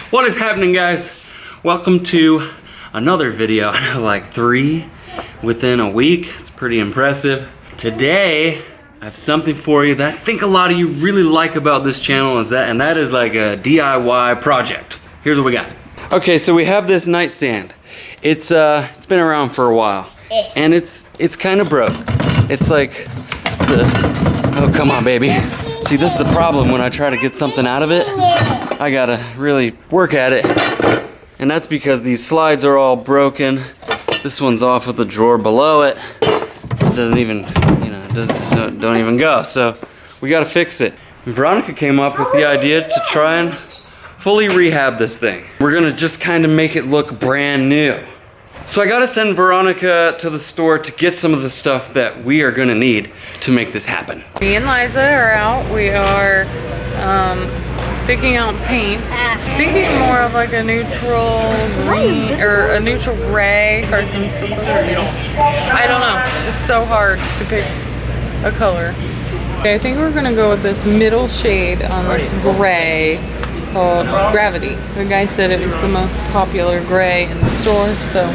What is happening, guys? Welcome to another video. I know, like 3 within a week. It's pretty impressive. Today, I have something for you that I think a lot of you really like about this channel, and that is like a DIY project. Here's what we got. Okay, so we have this nightstand. It's been around for a while, and it's kind of broke. It's like oh, come on, baby. See, this is the problem when I try to get something out of it. I gotta really work at it, and that's because these slides are all broken. This one's off with the drawer below it. It doesn't even, don't even go. So we gotta fix it. And Veronica came up with the idea to try and fully rehab this thing. We're gonna just kind of make it look brand new. So I gotta send Veronica to the store to get some of the stuff that we are gonna need to make this happen. Me and Liza are out. We are picking out paint. Thinking more of like a neutral green or a neutral gray for some simplicity. I don't know. It's so hard to pick a color. Okay, I think we're gonna go with this middle shade on this gray called Gravity. The guy said it was the most popular gray in the store, so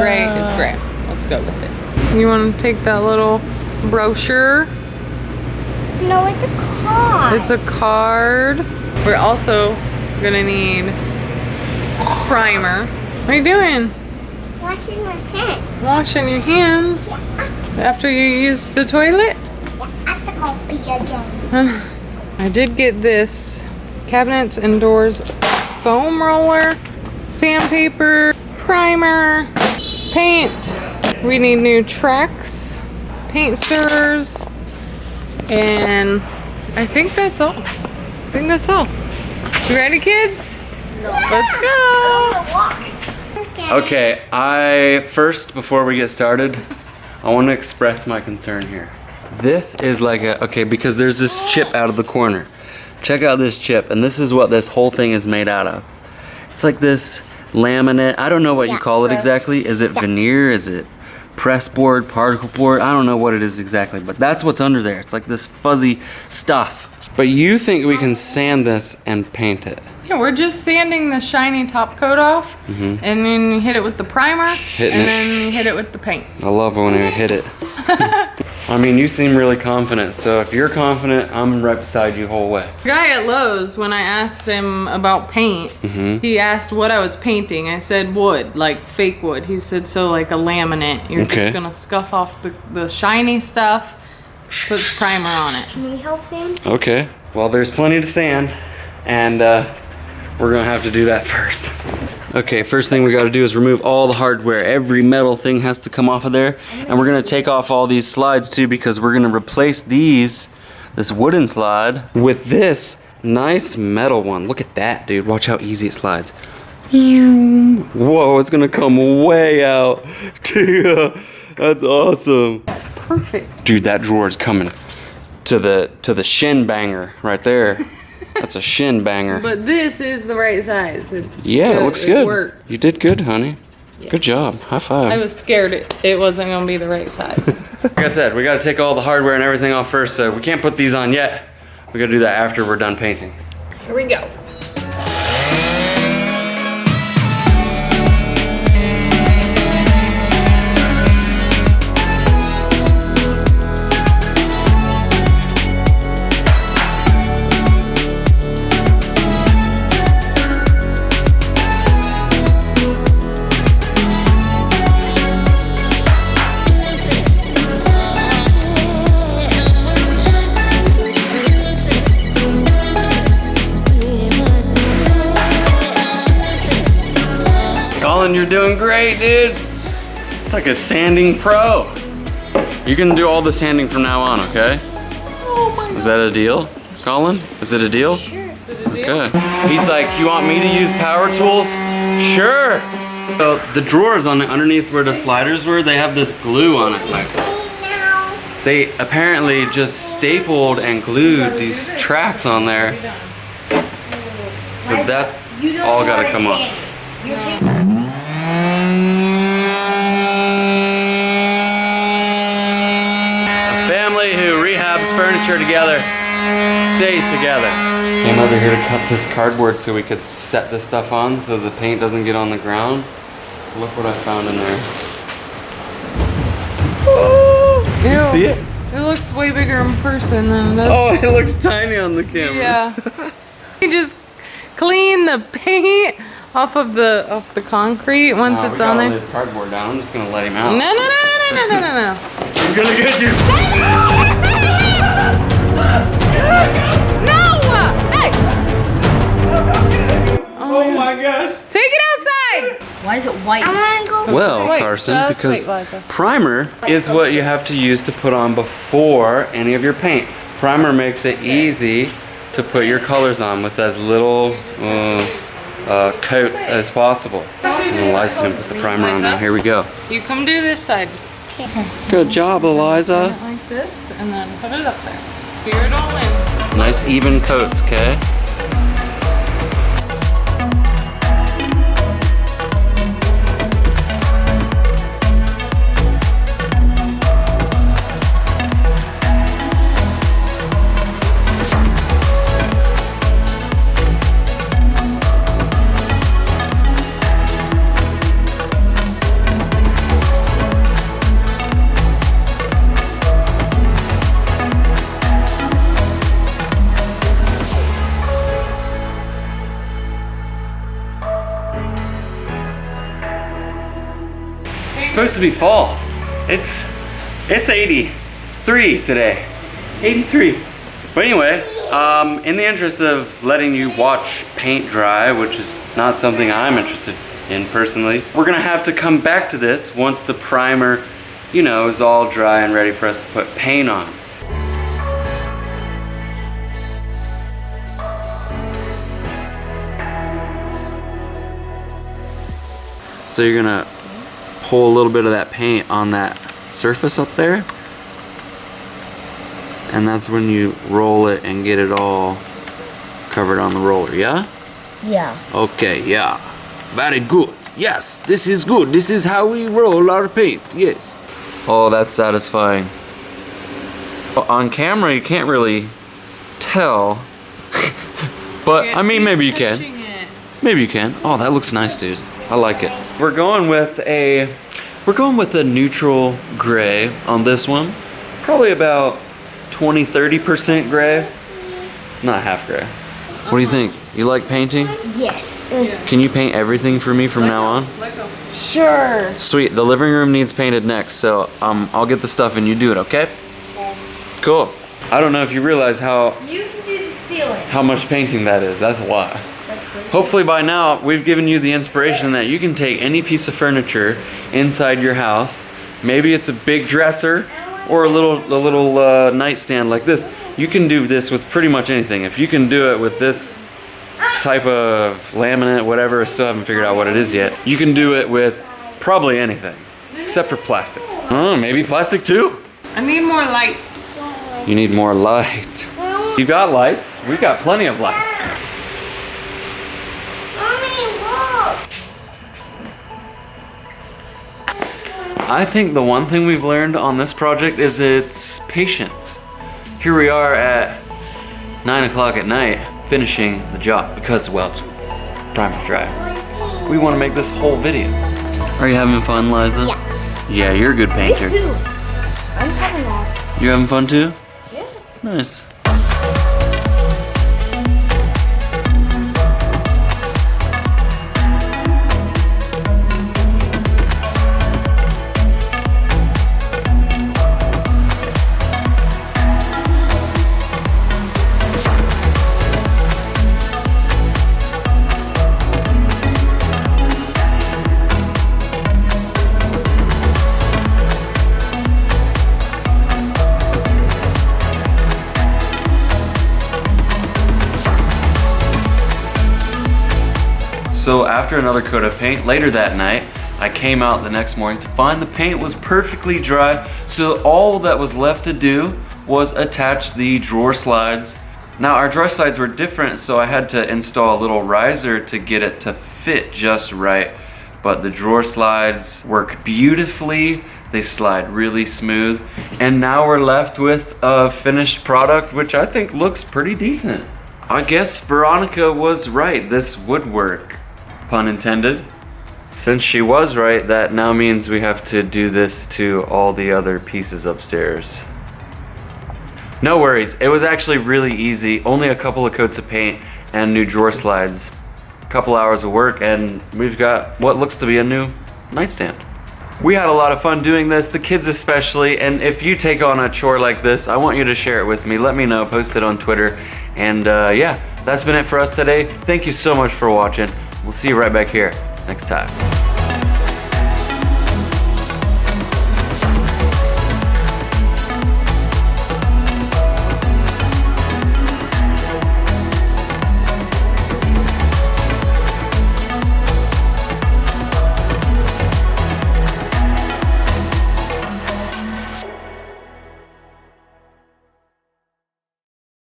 gray is gray. Let's go with it. You want to take that little brochure? No, it's a card. It's a card. We're also gonna need primer. What are you doing? Washing my hands. Washing your hands after you use the toilet? I have to go pee again. I did get this cabinets and doors foam roller, sandpaper, primer, paint. We need new tracks, paint stirrers, and I think that's all. You ready, kids? No. Let's go. Okay, before we get started, I want to express my concern here. This is like because there's this chip out of the corner. Check out this chip, and this is what this whole thing is made out of. It's like this laminate. I don't know what you call it exactly. Is it veneer? Is it press board, particle board? I don't know what it is exactly, but that's what's under there. It's like this fuzzy stuff. But you think we can sand this and paint it? Yeah, we're just sanding the shiny top coat off, and then you hit it with the primer, then you hit it with the paint. I love when we hit it. I mean, you seem really confident, so if you're confident, I'm right beside you the whole way. The guy at Lowe's, when I asked him about paint, he asked what I was painting. I said wood, like fake wood. He said, so like a laminate. You're just gonna scuff off the shiny stuff, put primer on it. Can we help Sam? Okay, well, there's plenty to sand, and we're gonna have to do that first. Okay, first thing we gotta do is remove all the hardware. Every metal thing has to come off of there. And we're gonna take off all these slides too, because we're gonna replace this wooden slide with this nice metal one. Look at that, dude. Watch how easy it slides. Whoa, it's gonna come way out. Dude, that's awesome. Perfect. Dude, that drawer is coming to the shin banger right there. That's a shin banger. But this is the right size. Yeah, it looks good. Works. You did good, honey. Yeah. Good job. High five. I was scared it wasn't going to be the right size. Like I said, we got to take all the hardware and everything off first, so we can't put these on yet. We got to do that after we're done painting. Here we go. You're doing great, dude. It's like a sanding pro. You can do all the sanding from now on, okay? Oh my God. Is that a deal, Colin? Is it a deal? Sure. Is it a deal? Okay. He's like, you want me to use power tools? Sure. So the drawers underneath where the sliders were, they have this glue on it. Like, they apparently just stapled and glued these tracks on there. So that's all gotta come off. A family who rehabs furniture together. stays together. Came over here to cut this cardboard so we could set this stuff on so the paint doesn't get on the ground. Look what I found in there. You see it? It looks way bigger in person than it does. Oh, it looks tiny on the camera. Yeah. You just clean the paint off the concrete once it's on there. We got the cardboard down. I'm just gonna let him out. No. He's gonna get you. No! Hey! Oh my gosh. Take it outside! Why is it white? I wanna go. Well, Wait, Carson, just because wait, Liza. primer is what you have to use to put on before any of your paint. Primer makes it easy to put your colors on with as little coats as possible. And Eliza's gonna put the primer on now. Here we go. You come do this side. Good job, Eliza. Like this, and then put it up there. Tear it all in. Nice even coats, okay? It's supposed to be fall. It's 83 today. 83. But anyway, in the interest of letting you watch paint dry, which is not something I'm interested in personally, we're gonna have to come back to this once the primer, you know, is all dry and ready for us to put paint on. So you're gonna pull a little bit of that paint on that surface up there, and that's when you roll it and get it all covered on the roller, yeah? Yeah. Okay, yeah. Very good. Yes, this is good. This is how we roll our paint, yes. Oh, that's satisfying. On camera, you can't really tell, but I mean, maybe you can. Maybe you can. Oh, that looks nice, dude. I like it. We're going with a neutral gray on this one. Probably about 20-30% gray. Not half gray. What do you think? You like painting? Yes. Can you paint everything for me from now on? Sure. Sweet. The living room needs painted next, so I'll get the stuff and you do it, okay? Cool. I don't know if you realize You can do the ceiling. how much painting that is. That's a lot. Hopefully by now we've given you the inspiration that you can take any piece of furniture inside your house. Maybe it's a big dresser or a little nightstand like this. You can do this with pretty much anything. If you can do it with this type of laminate, whatever, I still haven't figured out what it is yet. You can do it with probably anything, except for plastic. Oh, maybe plastic too? I need more light. You need more light. You got lights? We've got plenty of lights. I think the one thing we've learned on this project is it's patience. Here we are at 9 o'clock at night finishing the job because, well, it's primer dry. We want to make this whole video. Are you having fun, Liza? Yeah. Yeah, you're a good painter. Me too. I'm having that. You having fun too? Yeah. Nice. So after another coat of paint, later that night, I came out the next morning to find the paint was perfectly dry, so all that was left to do was attach the drawer slides. Now our drawer slides were different, so I had to install a little riser to get it to fit just right. But the drawer slides work beautifully. They slide really smooth. And now we're left with a finished product, which I think looks pretty decent. I guess Veronica was right. This would work, pun intended. Since she was right, that now means we have to do this to all the other pieces upstairs. No worries, it was actually really easy. Only a couple of coats of paint and new drawer slides. A couple hours of work and we've got what looks to be a new nightstand. We had a lot of fun doing this, the kids especially, and if you take on a chore like this, I want you to share it with me. Let me know, post it on Twitter. And yeah, that's been it for us today. Thank you so much for watching. We'll see you right back here next time.